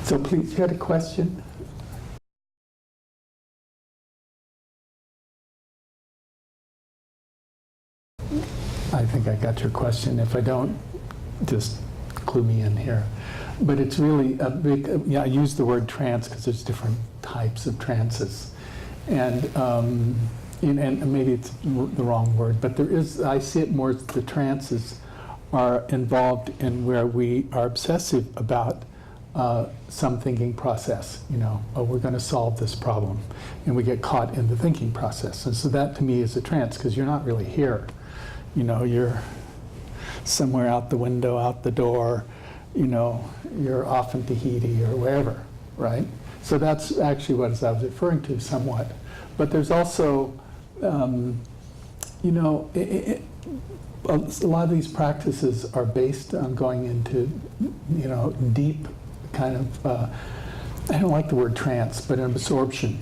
So please, you had a question? I think I got your question. If I don't, just clue me in here. But it's really a big, I use the word trance because there's different types of trances. And maybe it's the wrong word, but there is, I see it more as the trances are involved in where we are obsessive about some thinking process, oh, we're going to solve this problem. And we get caught in the thinking process. And so that to me is a trance, because you're not really here. You're somewhere out the window, out the door, you're off in Tahiti or wherever, right? So that's actually what I was referring to somewhat. But there's also, a lot of these practices are based on going into, deep kind of, I don't like the word trance, but an absorption,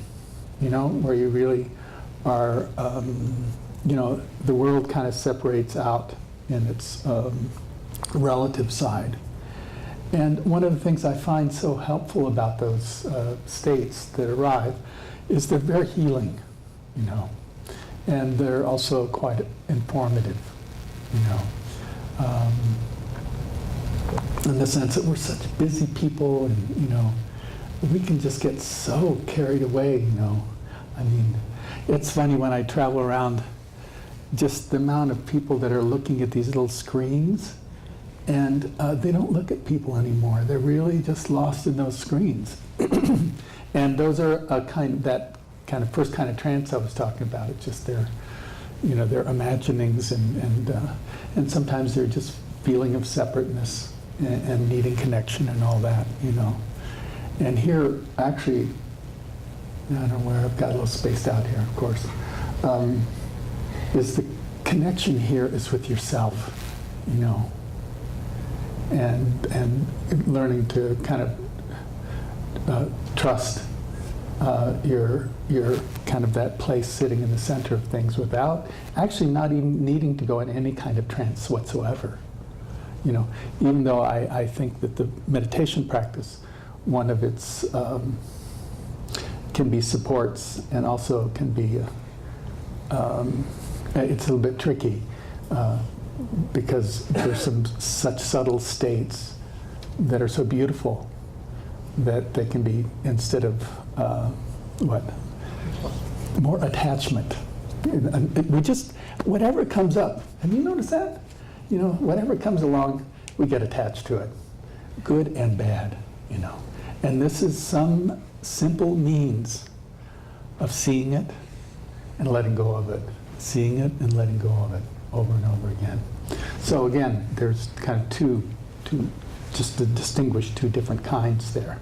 where you really are, the world kind of separates out in its relative side. And one of the things I find so helpful about those states that arrive is they're very healing, and they're also quite informative, in the sense that we're such busy people, and we can just get so carried away, I mean, it's funny when I travel around, just the amount of people that are looking at these little screens, and they don't look at people anymore. They're really just lost in those screens. And those are that kind of first kind of trance I was talking about. It's just their imaginings, and sometimes they're just feeling of separateness and needing connection and all that, And here, actually, I don't know where, I've got a little spaced out here, of course, is the connection here is with yourself, and learning to kind of trust your kind of that place sitting in the center of things without actually not even needing to go in any kind of trance whatsoever. Even though I think that the meditation practice, one of its can be supports and also can be it's a little bit tricky because there's some such subtle states that are so beautiful that they can be, instead of more attachment. We just, whatever comes up, have you noticed that? Whatever comes along, we get attached to it, good and bad, And this is some simple means of seeing it and letting go of it, seeing it and letting go of it over and over again. So again, there's kind of two just to distinguish two different kinds there.